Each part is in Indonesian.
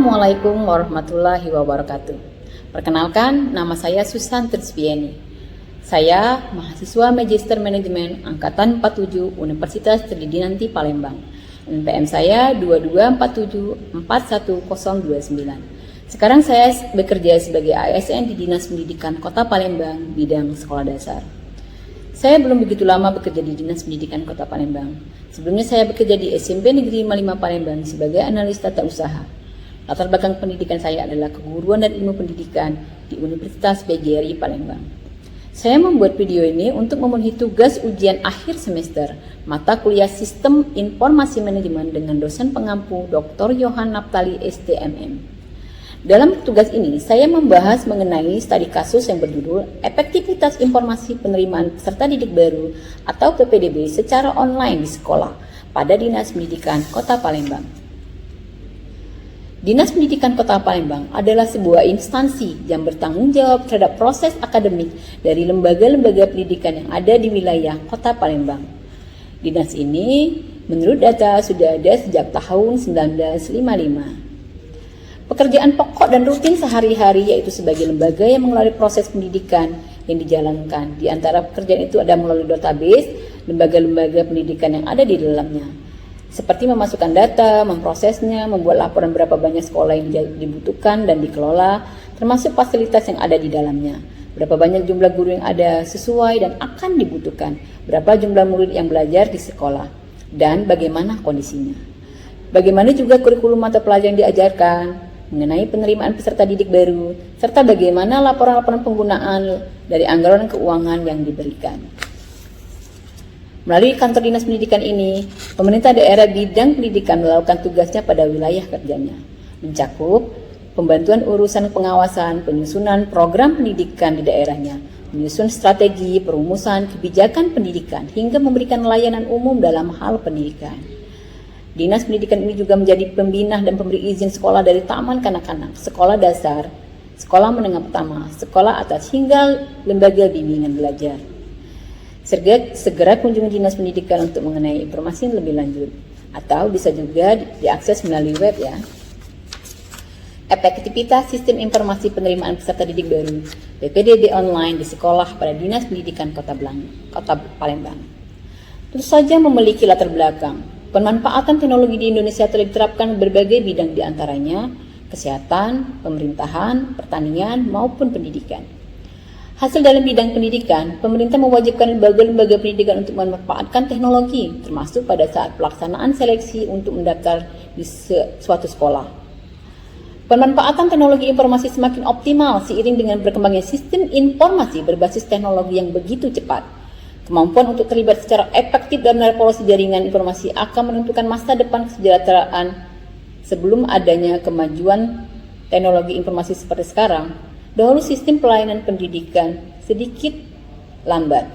Assalamualaikum warahmatullahi wabarakatuh. Perkenalkan, nama saya Susan Trisvieni. Saya mahasiswa Magister Manajemen Angkatan 47 Universitas Tridinanti Palembang. NPM saya 2247411029. Sekarang saya bekerja sebagai ASN di Dinas Pendidikan Kota Palembang, bidang sekolah dasar. Saya belum begitu lama bekerja di Dinas Pendidikan Kota Palembang. Sebelumnya saya bekerja di SMP Negeri 55 Palembang sebagai analis tata usaha. Latar belakang pendidikan saya adalah keguruan dan ilmu pendidikan di Universitas PGRI Palembang. Saya membuat video ini untuk memenuhi tugas ujian akhir semester mata kuliah Sistem Informasi Manajemen dengan dosen pengampu Dr. Yohan Naphtali STMM. Dalam tugas ini, saya membahas mengenai studi kasus yang berjudul Efektivitas Informasi Penerimaan Peserta Didik Baru atau PPDB secara online di sekolah pada Dinas Pendidikan Kota Palembang. Dinas Pendidikan Kota Palembang adalah sebuah instansi yang bertanggung jawab terhadap proses akademik dari lembaga-lembaga pendidikan yang ada di wilayah Kota Palembang. Dinas ini, menurut data, sudah ada sejak tahun 1955. Pekerjaan pokok dan rutin sehari-hari yaitu sebagai lembaga yang mengelola proses pendidikan yang dijalankan. Di antara pekerjaan itu ada melalui database lembaga-lembaga pendidikan yang ada di dalamnya. Seperti memasukkan data, memprosesnya, membuat laporan berapa banyak sekolah yang dibutuhkan dan dikelola, termasuk fasilitas yang ada di dalamnya. Berapa banyak jumlah guru yang ada sesuai dan akan dibutuhkan, berapa jumlah murid yang belajar di sekolah, dan bagaimana kondisinya. Bagaimana juga kurikulum mata pelajaran yang diajarkan, mengenai penerimaan peserta didik baru, serta bagaimana laporan-laporan penggunaan dari anggaran keuangan yang diberikan. Melalui kantor dinas pendidikan ini, pemerintah daerah bidang pendidikan melakukan tugasnya pada wilayah kerjanya, mencakup pembantuan urusan pengawasan, penyusunan program pendidikan di daerahnya, menyusun strategi, perumusan kebijakan pendidikan, hingga memberikan layanan umum dalam hal pendidikan. Dinas pendidikan ini juga menjadi pembina dan pemberi izin sekolah dari taman kanak-kanak, sekolah dasar, sekolah menengah pertama, sekolah atas, hingga lembaga bimbingan belajar. Segera kunjungi Dinas Pendidikan untuk mengenai informasi yang lebih lanjut, atau bisa juga diakses melalui web ya. Efektivitas Sistem Informasi Penerimaan Peserta Didik Baru PPDB online di sekolah pada Dinas Pendidikan Kota Palembang. Tentu saja memiliki latar belakang. Pemanfaatan teknologi di Indonesia telah diterapkan berbagai bidang diantaranya kesehatan, pemerintahan, pertanian, maupun pendidikan. Hasil dalam bidang pendidikan, pemerintah mewajibkan lembaga-lembaga pendidikan untuk memanfaatkan teknologi, termasuk pada saat pelaksanaan seleksi untuk mendaftar di suatu sekolah. Pemanfaatan teknologi informasi semakin optimal seiring dengan berkembangnya sistem informasi berbasis teknologi yang begitu cepat. Kemampuan untuk terlibat secara efektif dalam revolusi jaringan informasi akan menentukan masa depan kesejahteraan. Sebelum adanya kemajuan teknologi informasi seperti sekarang, dahulu sistem pelayanan pendidikan sedikit lambat.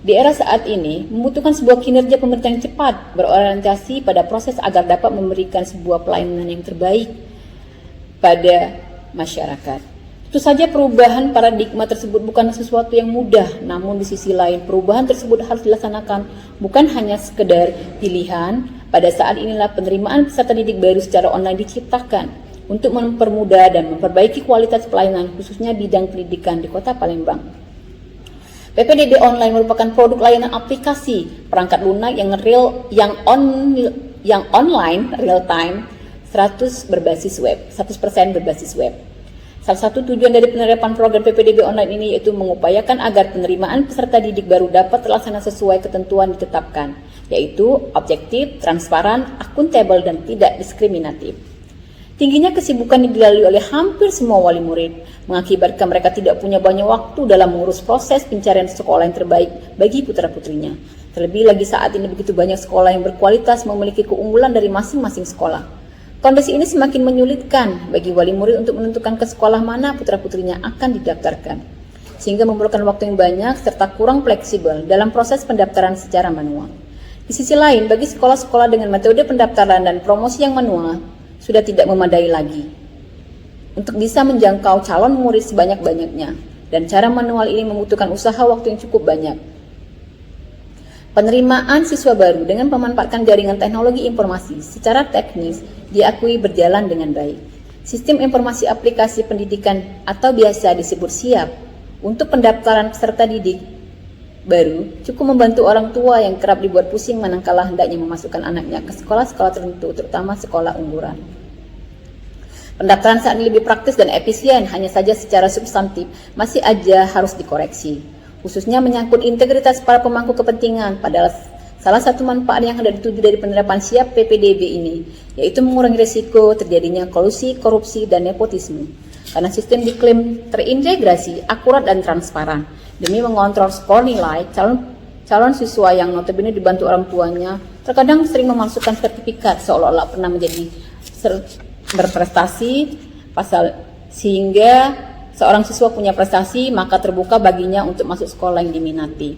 Di era saat ini, membutuhkan sebuah kinerja pemerintah yang cepat, berorientasi pada proses agar dapat memberikan sebuah pelayanan yang terbaik pada masyarakat. Tentu saja perubahan paradigma tersebut bukan sesuatu yang mudah, namun di sisi lain perubahan tersebut harus dilaksanakan bukan hanya sekedar pilihan. Pada saat inilah penerimaan peserta didik baru secara online diciptakan untuk mempermudah dan memperbaiki kualitas pelayanan khususnya bidang pendidikan di Kota Palembang. PPDB online merupakan produk layanan aplikasi perangkat lunak yang online real time 100% berbasis web. Salah satu tujuan dari penerapan program PPDB online ini yaitu mengupayakan agar penerimaan peserta didik baru dapat terlaksana sesuai ketentuan ditetapkan, yaitu objektif, transparan, akuntabel, dan tidak diskriminatif. Tingginya kesibukan yang dilalui oleh hampir semua wali murid mengakibatkan mereka tidak punya banyak waktu dalam mengurus proses pencarian sekolah yang terbaik bagi putra-putrinya. Terlebih lagi saat ini begitu banyak sekolah yang berkualitas memiliki keunggulan dari masing-masing sekolah. Kondisi ini semakin menyulitkan bagi wali murid untuk menentukan ke sekolah mana putra-putrinya akan didaftarkan, sehingga memerlukan waktu yang banyak serta kurang fleksibel dalam proses pendaftaran secara manual. Di sisi lain, bagi sekolah-sekolah dengan metode pendaftaran dan promosi yang manual, sudah tidak memadai lagi untuk bisa menjangkau calon murid sebanyak-banyaknya, dan cara manual ini membutuhkan usaha waktu yang cukup banyak. Penerimaan siswa baru dengan memanfaatkan jaringan teknologi informasi secara teknis diakui berjalan dengan baik. Sistem informasi aplikasi pendidikan atau biasa disebut SIAP untuk pendaftaran peserta didik baru cukup membantu orang tua yang kerap dibuat pusing manakala hendaknya memasukkan anaknya ke sekolah-sekolah tertentu, terutama sekolah unggulan. Pendaftaran saat ini lebih praktis dan efisien, hanya saja secara substantif masih aja harus dikoreksi, khususnya menyangkut integritas para pemangku kepentingan. Padahal salah satu manfaat yang hendak dituju dari penerapan SIAP PPDB ini yaitu mengurangi risiko terjadinya kolusi, korupsi, dan nepotisme. Karena sistem diklaim terintegrasi, akurat, dan transparan demi mengontrol skor nilai, calon siswa yang notabene dibantu orang tuanya terkadang sering memasukkan sertifikat seolah-olah pernah menjadi berprestasi, sehingga seorang siswa punya prestasi maka terbuka baginya untuk masuk sekolah yang diminati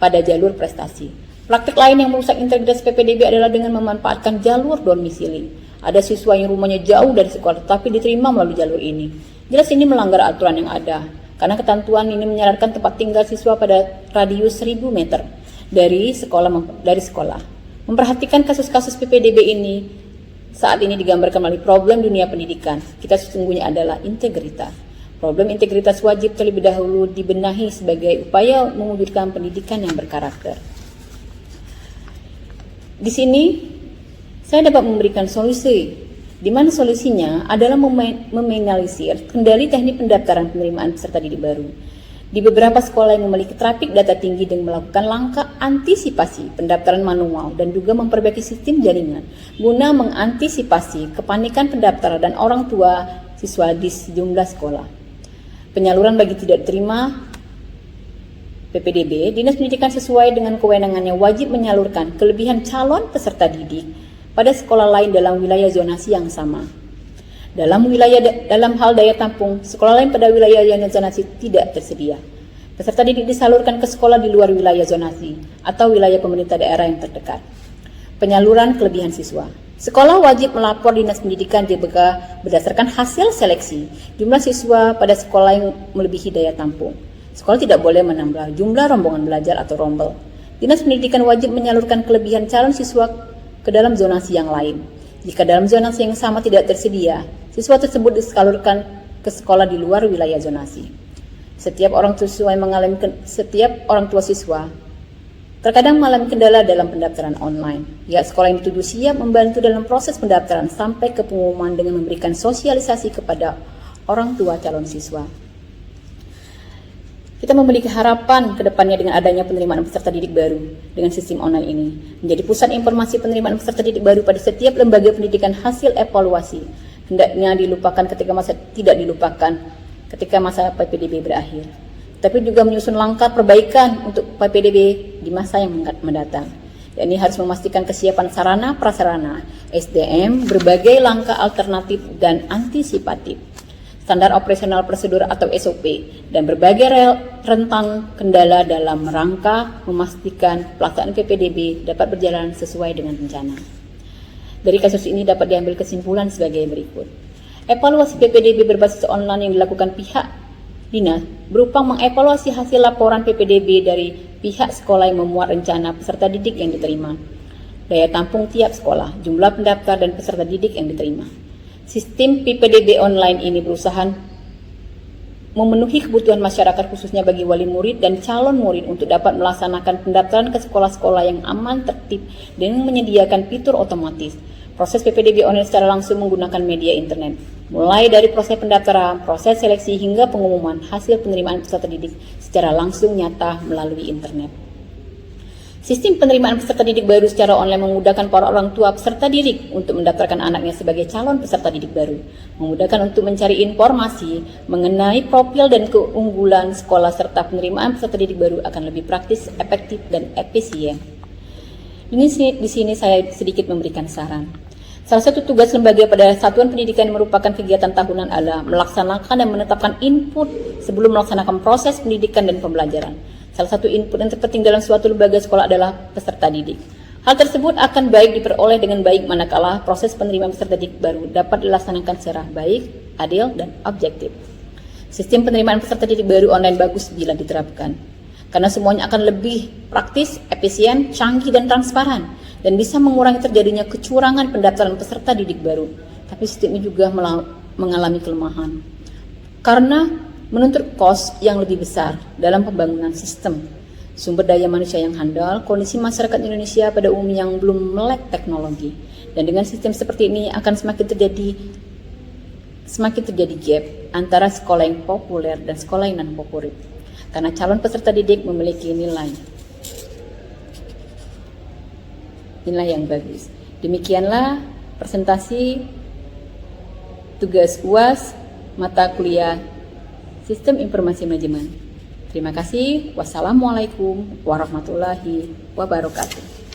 pada jalur prestasi. Praktik lain yang merusak integritas PPDB adalah dengan memanfaatkan jalur domisili. Ada siswa yang rumahnya jauh dari sekolah tetapi diterima melalui jalur ini. Jelas ini melanggar aturan yang ada, karena ketentuan ini menyarankan tempat tinggal siswa pada radius 1000 meter dari sekolah. Memperhatikan kasus-kasus PPDB ini saat ini digambarkan melalui problem dunia pendidikan. Kita sesungguhnya adalah integritas. Problem integritas wajib terlebih dahulu dibenahi sebagai upaya mewujudkan pendidikan yang berkarakter. Di sini saya dapat memberikan solusi, di mana solusinya adalah meminimalisir kendali teknik pendaftaran penerimaan peserta didik baru. Di beberapa sekolah yang memiliki trafik data tinggi dan melakukan langkah antisipasi pendaftaran manual dan juga memperbaiki sistem jaringan guna mengantisipasi kepanikan pendaftar dan orang tua siswa di sejumlah sekolah. Penyaluran bagi tidak diterima PPDB, Dinas Pendidikan sesuai dengan kewenangannya wajib menyalurkan kelebihan calon peserta didik pada sekolah lain dalam wilayah zonasi yang sama. Dalam hal daya tampung, sekolah lain pada wilayah yang zonasi tidak tersedia. Peserta didik disalurkan ke sekolah di luar wilayah zonasi atau wilayah pemerintah daerah yang terdekat. Penyaluran kelebihan siswa. Sekolah wajib melapor Dinas Pendidikan JBK berdasarkan hasil seleksi jumlah siswa pada sekolah yang melebihi daya tampung. Sekolah tidak boleh menambah jumlah rombongan belajar atau rombel. Dinas Pendidikan wajib menyalurkan kelebihan calon siswa ke dalam zonasi yang lain. Jika dalam zonasi yang sama tidak tersedia, siswa tersebut disalurkan ke sekolah di luar wilayah zonasi. Setiap orang tua siswa terkadang mengalami kendala dalam pendaftaran online. Ya, sekolah yang dituju siap membantu dalam proses pendaftaran sampai ke pengumuman dengan memberikan sosialisasi kepada orang tua calon siswa. Kita memiliki harapan ke depannya dengan adanya penerimaan peserta didik baru dengan sistem online ini menjadi pusat informasi penerimaan peserta didik baru pada setiap lembaga pendidikan. Hasil evaluasi hendaknya tidak dilupakan ketika masa PPDB berakhir, tapi juga menyusun langkah perbaikan untuk PPDB di masa yang mendatang. Yakni harus memastikan kesiapan sarana prasarana, SDM, berbagai langkah alternatif dan antisipatif, standar operasional prosedur atau SOP, dan berbagai rentang kendala dalam rangka memastikan pelaksanaan PPDB dapat berjalan sesuai dengan rencana. Dari kasus ini dapat diambil kesimpulan sebagai berikut. Evaluasi PPDB berbasis online yang dilakukan pihak dinas berupa mengevaluasi hasil laporan PPDB dari pihak sekolah yang memuat rencana peserta didik yang diterima, daya tampung tiap sekolah, jumlah pendaftar dan peserta didik yang diterima. Sistem PPDB online ini berusaha memenuhi kebutuhan masyarakat khususnya bagi wali murid dan calon murid untuk dapat melaksanakan pendaftaran ke sekolah-sekolah yang aman, tertib, dengan menyediakan fitur otomatis. Proses PPDB online secara langsung menggunakan media internet, mulai dari proses pendaftaran, proses seleksi, hingga pengumuman hasil penerimaan peserta didik secara langsung nyata melalui internet. Sistem penerimaan peserta didik baru secara online memudahkan para orang tua peserta didik untuk mendaftarkan anaknya sebagai calon peserta didik baru, memudahkan untuk mencari informasi mengenai profil dan keunggulan sekolah, serta penerimaan peserta didik baru akan lebih praktis, efektif, dan efisien. Di sini saya sedikit memberikan saran. Salah satu tugas lembaga pada satuan pendidikan yang merupakan kegiatan tahunan adalah melaksanakan dan menetapkan input sebelum melaksanakan proses pendidikan dan pembelajaran. Salah satu input yang terpenting dalam suatu lembaga sekolah adalah peserta didik. Hal tersebut akan baik diperoleh dengan baik manakala proses penerimaan peserta didik baru dapat dilaksanakan secara baik, adil, dan objektif. Sistem penerimaan peserta didik baru online bagus bila diterapkan. karena semuanya akan lebih praktis, efisien, canggih, dan transparan, dan bisa mengurangi terjadinya kecurangan pendaftaran peserta didik baru. Tapi sistem ini juga mengalami kelemahan, karena menuntut kos yang lebih besar dalam pembangunan sistem, sumber daya manusia yang handal, kondisi masyarakat Indonesia pada umumnya yang belum melek teknologi. Dan dengan sistem seperti ini akan semakin terjadi gap antara sekolah yang populer dan sekolah yang non-populer, karena calon peserta didik memiliki nilai yang bagus. Demikianlah presentasi tugas UAS mata kuliah Sistem Informasi Manajemen. Terima kasih. Wassalamualaikum warahmatullahi wabarakatuh.